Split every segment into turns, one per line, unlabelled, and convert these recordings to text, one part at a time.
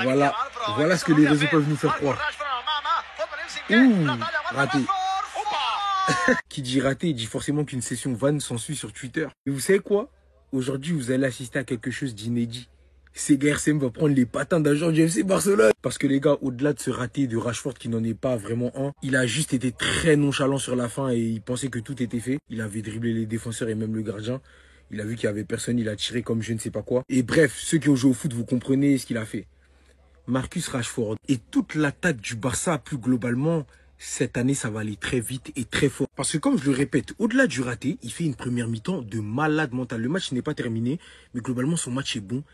Voilà, voilà ce que les réseaux peuvent nous faire croire. Ouh, raté. Qui dit raté, dit forcément qu'une session vanne s'ensuit sur Twitter. Mais vous savez quoi? Aujourd'hui, vous allez assister à quelque chose d'inédit. Sega RCM va prendre les patins d'un joueur du FC Barcelone. Parce que les gars, au-delà de ce raté de Rashford qui n'en est pas vraiment un, il a juste été très nonchalant sur la fin et il pensait que tout était fait. Il avait dribblé les défenseurs et même le gardien. Il a vu qu'il n'y avait personne, il a tiré comme je ne sais pas quoi. Et bref, ceux qui ont joué au foot, vous comprenez ce qu'il a fait. Marcus Rashford et toute l'attaque du Barça plus globalement, cette année, ça va aller très vite et très fort. Parce que comme je le répète, au-delà du raté, il fait une première mi-temps de malade mental. Le match n'est pas terminé, mais globalement, son match est bon.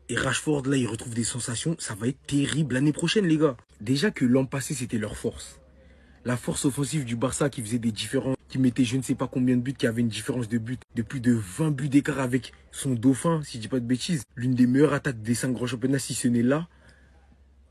Et Rashford, là, il retrouve des sensations. Ça va être terrible l'année prochaine, les gars. Déjà que l'an passé, c'était leur force. La force offensive du Barça qui faisait des différences, qui mettait je ne sais pas combien de buts, qui avait une différence de but de plus de 20 buts d'écart avec son dauphin, si je dis pas de bêtises. L'une des meilleures attaques des 5 grands championnats, si ce n'est là.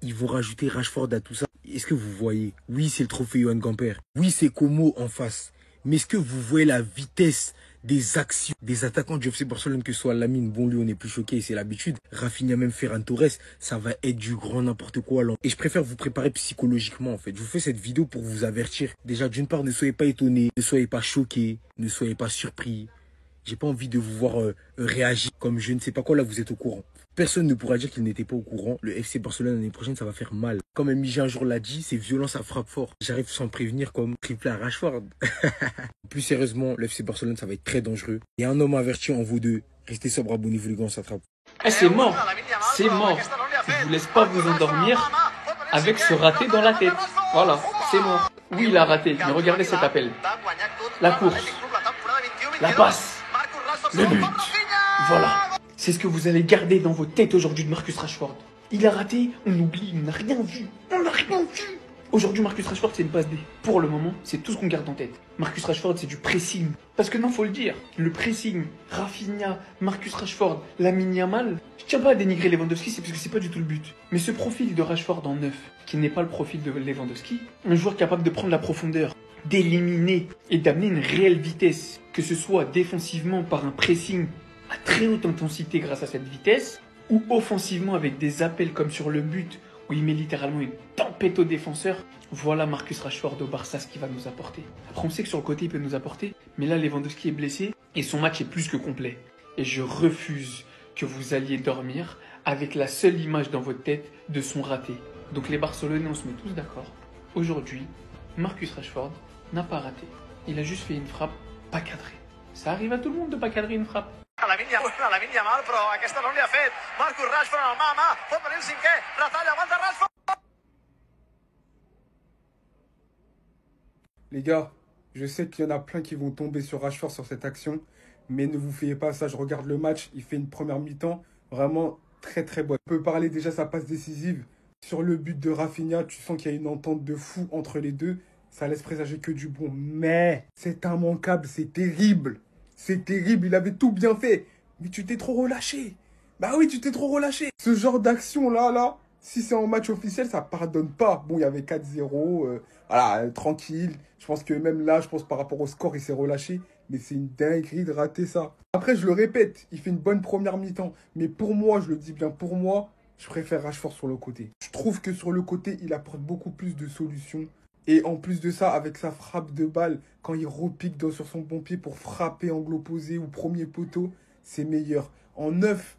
Ils vont rajouter Rashford à tout ça. Est-ce que vous voyez? Oui, c'est le trophée Johan Gamper. Oui, c'est Como en face. Mais est-ce que vous voyez la vitesse des actions des attaquants du FC Barcelone, que ce soit Lamine, bon lui on n'est plus choqué, c'est l'habitude. Rafinha, même Ferran Torres, ça va être du grand n'importe quoi là. Et je préfère vous préparer psychologiquement en fait. Je vous fais cette vidéo pour vous avertir. Déjà d'une part, ne soyez pas étonnés, ne soyez pas choqués, ne soyez pas surpris. J'ai pas envie de vous voir réagir comme je ne sais pas quoi, là vous êtes au courant. Personne ne pourra dire qu'il n'était pas au courant. Le FC Barcelone l'année prochaine, ça va faire mal. Comme Migi un jour l'a dit, c'est violent, ça frappe fort. J'arrive sans prévenir comme triple à Rashford. Plus sérieusement, le FC Barcelone, ça va être très dangereux. Et un homme averti en vous deux. Restez sobre, abonnez-vous les gars, on s'attrape.
Eh, c'est mort. C'est mort. Je vous laisse pas vous endormir avec ce raté dans la tête. Voilà, c'est mort. Oui, il a raté, mais regardez cet appel. La course. La passe. Le but. Voilà. C'est ce que vous allez garder dans vos têtes aujourd'hui de Marcus Rashford. Il a raté, on oublie, on n'a rien vu. On n'a rien vu. Aujourd'hui, Marcus Rashford, c'est une passe D. Pour le moment, c'est tout ce qu'on garde en tête. Marcus Rashford, c'est du pressing. Parce que non, faut le dire, le pressing, Rafinha, Marcus Rashford, Lamine Yamal, je tiens pas à dénigrer Lewandowski, c'est parce que c'est pas du tout le but. Mais ce profil de Rashford en neuf, qui n'est pas le profil de Lewandowski, un joueur capable de prendre la profondeur, d'éliminer et d'amener une réelle vitesse, que ce soit défensivement par un pressing à très haute intensité grâce à cette vitesse, ou offensivement avec des appels comme sur le but, où il met littéralement une tempête aux défenseurs. Voilà Marcus Rashford au Barça, ce qu'il va nous apporter. Après, on sait que sur le côté, il peut nous apporter, mais là, Lewandowski est blessé et son match est plus que complet. Et je refuse que vous alliez dormir avec la seule image dans votre tête de son raté. Donc les Barcelonais, on se met tous d'accord. Aujourd'hui, Marcus Rashford n'a pas raté. Il a juste fait une frappe pas cadrée. Ça arrive à tout le monde de pas cadrer une frappe.
Lamine Yamal, però aquesta no li ha fet. Marcus Rashford en el mà a mà, pot venir el cinquè, retalla, aguanta Rashford.
Les gars, je sais qu'il y en a plein qui vont tomber sur Rashford sur cette action, mais ne vous fiez pas à ça, je regarde le match, il fait une première mi-temps vraiment très très bonne. On peut parler déjà de sa passe décisive. Sur le but de Rafinha, tu sens qu'il y a une entente de fou entre les deux, ça laisse présager que du bon. Mais c'est immanquable, c'est terrible. C'est terrible, il avait tout bien fait. Mais tu t'es trop relâché. Bah oui, tu t'es trop relâché. Ce genre d'action-là, si c'est en match officiel, ça pardonne pas. Bon, il y avait 4-0, voilà, tranquille. Je pense que même là, par rapport au score, il s'est relâché. Mais c'est une dinguerie de rater ça. Après, je le répète, il fait une bonne première mi-temps. Mais pour moi, je le dis bien, pour moi, je préfère Rashford sur le côté. Je trouve que sur le côté, il apporte beaucoup plus de solutions. Et en plus de ça, avec sa frappe de balle, quand il repique sur son bon pied pour frapper angle opposé ou premier poteau, c'est meilleur. En neuf,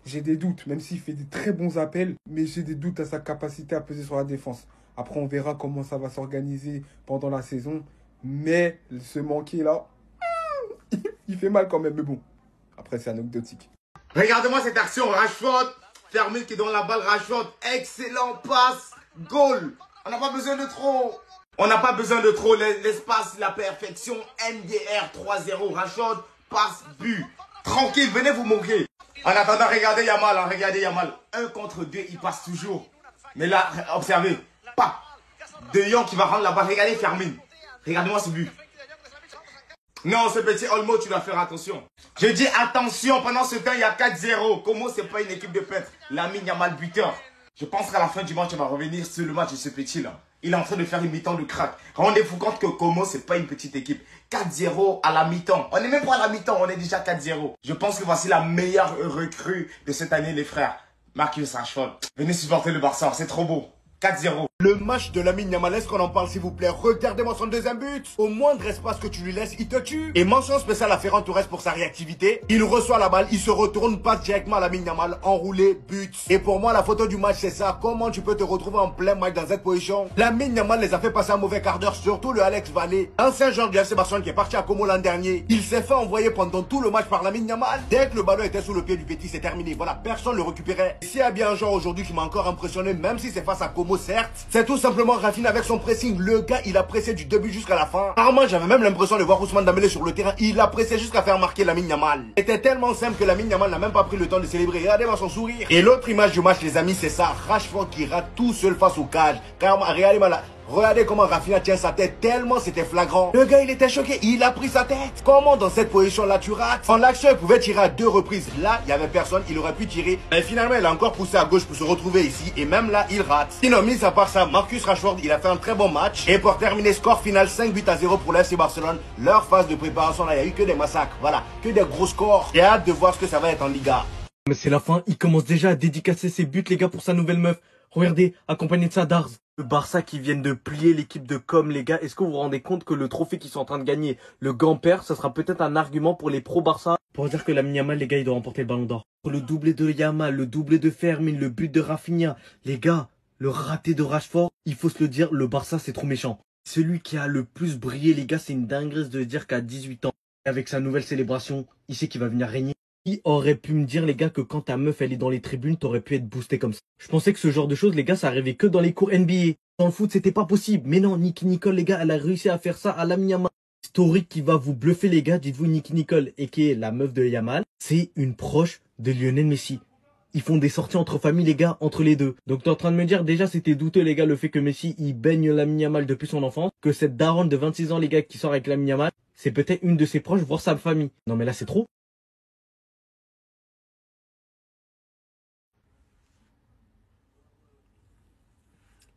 j'ai des doutes, même s'il fait des très bons appels, mais j'ai des doutes à sa capacité à peser sur la défense. Après, on verra comment ça va s'organiser pendant la saison. Mais ce manqué là, il fait mal quand même, mais bon. Après, c'est anecdotique.
Regardez-moi cette action, Rashford, Fermin qui donne la balle, Rashford, excellent passe, goal. On n'a pas besoin de trop. On n'a pas besoin de trop, l'espace, la perfection, MDR 3-0, Rashford, passe, but. Tranquille, venez vous moquer. En attendant, regardez Yamal, hein, regardez Yamal. 1 contre 2, il passe toujours. Mais là, observez, pas. De Jong qui va rendre la balle, regardez Fermin. Regardez-moi ce but. Non, ce petit Olmo, tu dois faire attention. Je dis attention, pendant ce temps, il y a 4-0. Como, c'est pas une équipe de peintres. Lamine Yamal buteur. Je pense qu'à la fin du match, on va revenir sur le match de ce petit-là. Il est en train de faire une mi-temps de crack. Rendez-vous compte que Como, c'est pas une petite équipe. 4-0 à la mi-temps. On n'est même pas à la mi-temps, on est déjà 4-0. Je pense que voici la meilleure recrue de cette année, les frères. Marcus Rashford. Venez supporter le Barça, c'est trop beau. 4-0. Le match de Lamine Yamal, est-ce qu'on en parle s'il vous plaît? Regardez-moi son deuxième but. Au moindre espace que tu lui laisses, il te tue. Et mention spéciale à Ferran Torres pour sa réactivité. Il reçoit la balle, il se retourne, passe directement à Lamine Yamal, enroulé, but. Et pour moi, la photo du match, c'est ça. Comment tu peux te retrouver en plein match dans cette position? Lamine Yamal les a fait passer un mauvais quart d'heure, surtout le Alex Vallée. Ancien joueur du FC Barcelone qui est parti à Como l'an dernier. Il s'est fait envoyer pendant tout le match par Lamine Yamal. Dès que le ballon était sous le pied du petit, c'est terminé. Voilà, personne ne le récupérait. S'il y a bien un joueur aujourd'hui qui m'a encore impressionné, même si c'est face à Como, certes, c'est tout simplement Rafinha avec son pressing. Le gars, il a pressé du début jusqu'à la fin. Rarement, j'avais même l'impression de voir Ousmane Dembélé sur le terrain. Il a pressé jusqu'à faire marquer Lamine Yamal. C'était tellement simple que Lamine Yamal n'a même pas pris le temps de célébrer. Regardez-moi son sourire. Et l'autre image du match, les amis, c'est ça. Rashford qui rate tout seul face au cage. Regardez-moi là. Regardez comment Rafinha tient sa tête, tellement c'était flagrant. Le gars, il était choqué, il a pris sa tête. Comment dans cette position-là tu rates? En l'action, il pouvait tirer à 2 reprises. Là, il y avait personne, il aurait pu tirer. Mais finalement, il a encore poussé à gauche pour se retrouver ici. Et même là, il rate. Sinon, mis à part ça, Marcus Rashford, il a fait un très bon match. Et pour terminer, score final 5-0 pour l'FC Barcelone. Leur phase de préparation, là, il n'y a eu que des massacres. Voilà, que des gros scores. J'ai hâte de voir ce que ça va être en Liga.
Mais c'est la fin, il commence déjà à dédicacer ses buts, les gars, pour sa nouvelle meuf. Regardez, accompagné de ça, Darz. Le Barça qui viennent de plier l'équipe de Com, les gars. Est-ce que vous vous rendez compte que le trophée qu'ils sont en train de gagner, le Gamper, ça sera peut-être un argument pour les pro-Barça pour dire que Lamine Yamal, les gars, il doit remporter le ballon d'or. Le doublé de Yamal, le doublé de Fermin, le but de Rafinha. Les gars, le raté de Rashford, il faut se le dire, le Barça, c'est trop méchant. Celui qui a le plus brillé, les gars, c'est une dinguerie de dire qu'à 18 ans, avec sa nouvelle célébration, il sait qu'il va venir régner. Qui aurait pu me dire, les gars, que quand ta meuf, elle est dans les tribunes, t'aurais pu être boosté comme ça? Je pensais que ce genre de choses, les gars, ça arrivait que dans les cours NBA. Dans le foot, c'était pas possible. Mais non, Nicky Nicole, les gars, elle a réussi à faire ça à Lamine Yamal. Story qui va vous bluffer, les gars. Dites-vous, Nicky Nicole, et qui est la meuf de Yamal, c'est une proche de Lionel Messi. Ils font des sorties entre familles, les gars, entre les deux. Donc t'es en train de me dire, déjà, c'était douteux, les gars, le fait que Messi, il baigne Lamine Yamal depuis son enfance. Que cette daronne de 26 ans, les gars, qui sort avec Lamine Yamal, c'est peut-être une de ses proches, voire sa famille. Non, mais là, c'est trop.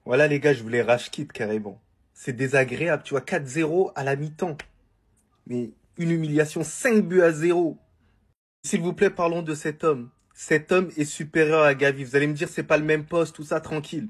Voilà les gars, je voulais rage quit carrément. C'est désagréable, tu vois, 4-0 à la mi-temps. Mais une humiliation, 5-0. S'il vous plaît, parlons de cet homme. Cet homme est supérieur à Gavi. Vous allez me dire, c'est pas le même poste, tout ça, tranquille.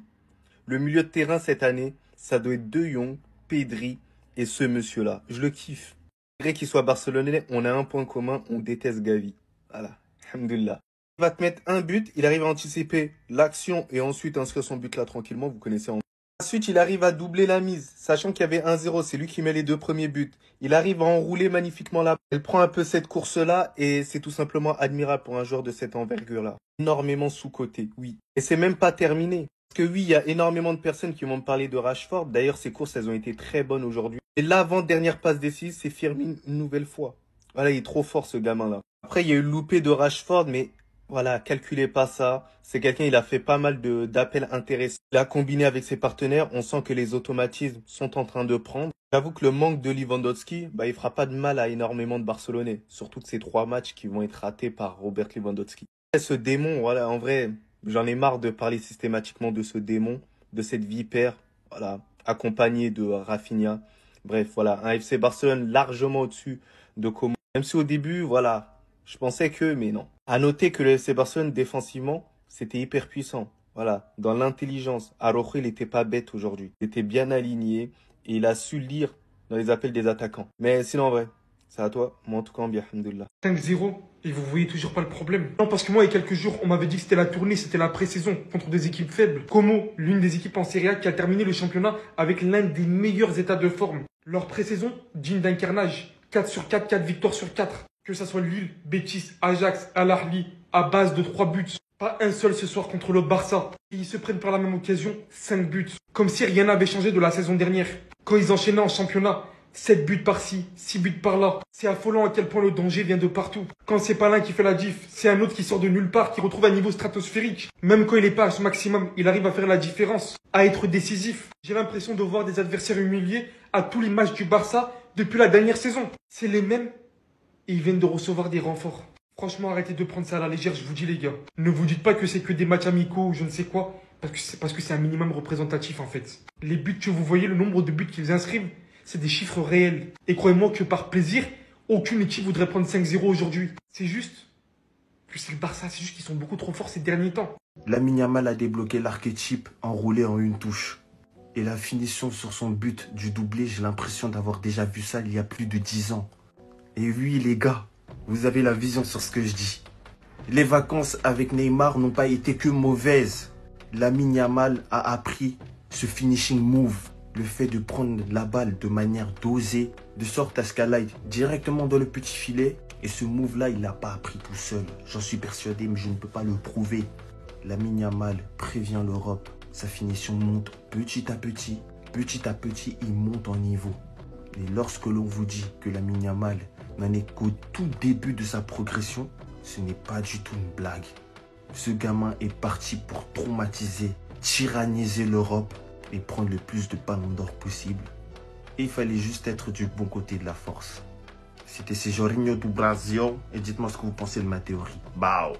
Le milieu de terrain cette année, ça doit être De Jong, Pedri et ce monsieur-là. Je le kiffe. Malgré qu'il soit barcelonais, on a un point commun, on déteste Gavi. Voilà, alhamdoulilah. Il va te mettre un but, il arrive à anticiper l'action et ensuite inscrire son but là tranquillement, vous connaissez. Ensuite, il arrive à doubler la mise, sachant qu'il y avait 1-0, c'est lui qui met les 2 premiers buts. Il arrive à enrouler magnifiquement là. Elle prend un peu cette course-là et c'est tout simplement admirable pour un joueur de cette envergure-là. Énormément sous-coté, oui. Et c'est même pas terminé. Parce que oui, il y a énormément de personnes qui vont me parler de Rashford. D'ailleurs, ses courses, elles ont été très bonnes aujourd'hui. Et l'avant-dernière passe décisive, c'est Firmino une nouvelle fois. Voilà, il est trop fort ce gamin-là. Après, il y a eu le loupé de Rashford, mais... voilà, calculez pas ça. C'est quelqu'un, il a fait pas mal d'appels intéressants. Il a combiné avec ses partenaires. On sent que les automatismes sont en train de prendre. J'avoue que le manque de Lewandowski, il fera pas de mal à énormément de Barcelonais. Surtout que ces 3 matchs qui vont être ratés par Robert Lewandowski. Ce démon, voilà, en vrai, j'en ai marre de parler systématiquement de ce démon, de cette vipère, voilà, accompagné de Rafinha. Bref, voilà, un FC Barcelone largement au-dessus de Como. Même si au début, voilà, je pensais que, mais non. À noter que le FC Barcelone, défensivement, c'était hyper puissant. Voilà, dans l'intelligence. Araujo, il n'était pas bête aujourd'hui. Il était bien aligné et il a su lire dans les appels des attaquants. Mais sinon, en vrai, c'est à toi. Moi, en tout cas, bien, alhamdoulilah.
5-0 et vous voyez toujours pas le problème. Non, parce que moi, il y a quelques jours, on m'avait dit que c'était la tournée, c'était la pré-saison contre des équipes faibles. Como, l'une des équipes en Serie A qui a terminé le championnat avec l'un des meilleurs états de forme. Leur pré-saison, digne d'un carnage. 4 sur 4, 4 victoires sur 4. Que ça soit Lille, Betis, Ajax, Al Ahly, à base de 3 buts. Pas un seul ce soir contre le Barça. Et ils se prennent par la même occasion 5 buts. Comme si rien n'avait changé de la saison dernière. Quand ils enchaînaient en championnat, 7 buts par-ci, 6 buts par-là. C'est affolant à quel point le danger vient de partout. Quand c'est pas l'un qui fait la diff, c'est un autre qui sort de nulle part, qui retrouve un niveau stratosphérique. Même quand il est pas à son maximum, il arrive à faire la différence, à être décisif. J'ai l'impression de voir des adversaires humiliés à tous les matchs du Barça depuis la dernière saison. C'est les mêmes et ils viennent de recevoir des renforts. Franchement, arrêtez de prendre ça à la légère, je vous dis les gars. Ne vous dites pas que c'est que des matchs amicaux ou je ne sais quoi, parce que c'est un minimum représentatif en fait. Les buts que vous voyez, le nombre de buts qu'ils inscrivent, c'est des chiffres réels. Et croyez-moi que par plaisir, aucune équipe voudrait prendre 5-0 aujourd'hui. C'est juste que c'est le Barça, c'est juste qu'ils sont beaucoup trop forts ces derniers temps.
Lamine Yamal a débloqué l'archétype enroulé en une touche. Et la finition sur son but du doublé, j'ai l'impression d'avoir déjà vu ça il y a plus de 10 ans. Et oui les gars, vous avez la vision sur ce que je dis. Les vacances avec Neymar n'ont pas été que mauvaises. Lamine Yamal a appris ce finishing move. Le fait de prendre la balle de manière dosée, de sorte à ce qu'elle aille directement dans le petit filet. Et ce move-là, il l'a pas appris tout seul. J'en suis persuadé, mais je ne peux pas le prouver. Lamine Yamal prévient l'Europe. Sa finition monte petit à petit. Petit à petit, il monte en niveau. Et lorsque l'on vous dit que Lamine Yamal n'en est qu'au tout début de sa progression, ce n'est pas du tout une blague. Ce gamin est parti pour traumatiser, tyranniser l'Europe et prendre le plus de ballons d'or possible. Et il fallait juste être du bon côté de la force. C'était Jorginho do Brasil et dites-moi ce que vous pensez de ma théorie. Bao.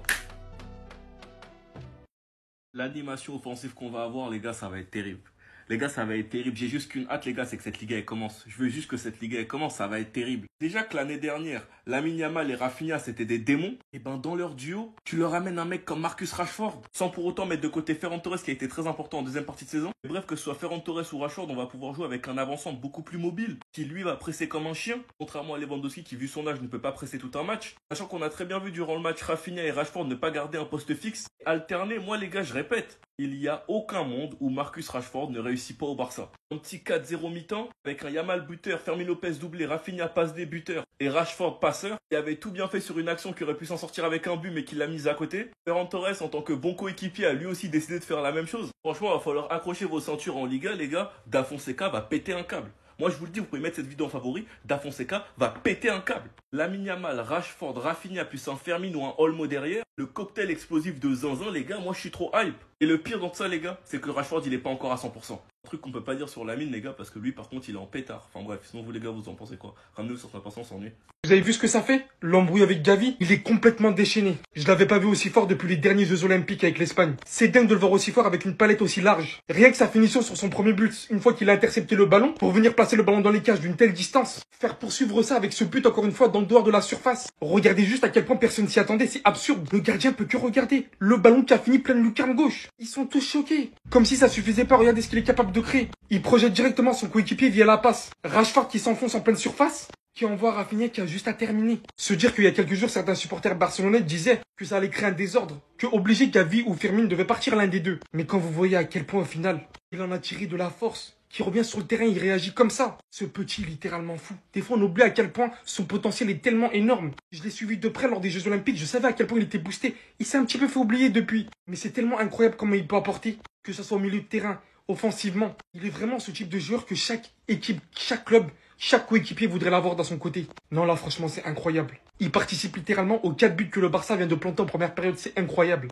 L'animation offensive qu'on va avoir, les gars, ça va être terrible. Les gars, ça va être terrible. J'ai juste qu'une hâte, les gars, c'est que cette Liga, elle commence. Je veux juste que cette Liga, elle commence. Ça va être terrible. Déjà que l'année dernière, Lamine Yamal et Rafinha, c'était des démons. Et ben, dans leur duo, tu leur amènes un mec comme Marcus Rashford, sans pour autant mettre de côté Ferran Torres, qui a été très important en deuxième partie de saison. Et bref, que ce soit Ferran Torres ou Rashford, on va pouvoir jouer avec un avant-centre beaucoup plus mobile, qui lui va presser comme un chien, contrairement à Lewandowski, qui vu son âge ne peut pas presser tout un match. Sachant qu'on a très bien vu durant le match Rafinha et Rashford ne pas garder un poste fixe. Alterner, moi les gars, je répète, il n'y a aucun monde où Marcus Rashford ne réussit pas au Barça. Un petit 4-0 mi-temps, avec un Yamal buteur, Fermin Lopez doublé, Rafinha passe des buteurs et Rashford passeur, qui avait tout bien fait sur une action qui aurait pu s'en sortir avec un but mais qui l'a mise à côté. Ferran Torres, en tant que bon coéquipier, a lui aussi décidé de faire la même chose. Franchement, il va falloir accrocher vos ceintures en Liga, les gars. Da Fonseca va péter un câble. Moi, je vous le dis, vous pouvez mettre cette vidéo en favori. Da Fonseca va péter un câble. Lamine Yamal, Rashford, Rafinha, puis un Fermin ou un Olmo derrière. Le cocktail explosif de zinzin, les gars, moi, je suis trop hype. Et le pire dans tout ça, les gars, c'est que Rashford, il est pas encore à 100%. Un truc qu'on peut pas dire sur Lamine, les gars, parce que lui, par contre, il est en pétard. Enfin bref, sinon vous, les gars, vous en pensez quoi? Ramenez-vous sur 100%, on s'ennuie.
Vous avez vu ce que ça fait? L'embrouille avec Gavi, il est complètement déchaîné. Je l'avais pas vu aussi fort depuis les derniers Jeux Olympiques avec l'Espagne. C'est dingue de le voir aussi fort avec une palette aussi large. Rien que sa finition sur son premier but, une fois qu'il a intercepté le ballon, pour venir placer le ballon dans les cages d'une telle distance. Faire poursuivre ça avec ce but encore une fois dans le dehors de la surface. Regardez juste à quel point personne s'y attendait, c'est absurde. Le gardien peut que regarder. Le ballon qui a fini pleine lucarne gauche. Ils sont tous choqués. Comme si ça suffisait pas, regardez ce qu'il est capable de créer. Il projette directement son coéquipier via la passe. Rashford qui s'enfonce en pleine surface, qui envoie Rafinha qui a juste à terminer. Se dire qu'il y a quelques jours, certains supporters barcelonais disaient que ça allait créer un désordre, que obligé Gavi ou Firmine devait partir l'un des deux. Mais quand vous voyez à quel point au final, il en a tiré de la force, qui revient sur le terrain, il réagit comme ça. Ce petit littéralement fou. Des fois, on oublie à quel point son potentiel est tellement énorme. Je l'ai suivi de près lors des Jeux Olympiques, je savais à quel point il était boosté. Il s'est un petit peu fait oublier depuis. Mais c'est tellement incroyable comment il peut apporter, que ce soit au milieu de terrain, offensivement. Il est vraiment ce type de joueur que chaque équipe, chaque club, chaque coéquipier voudrait l'avoir dans son côté. Non, là, franchement, c'est incroyable. Il participe littéralement aux 4 buts que le Barça vient de planter en première période. C'est incroyable.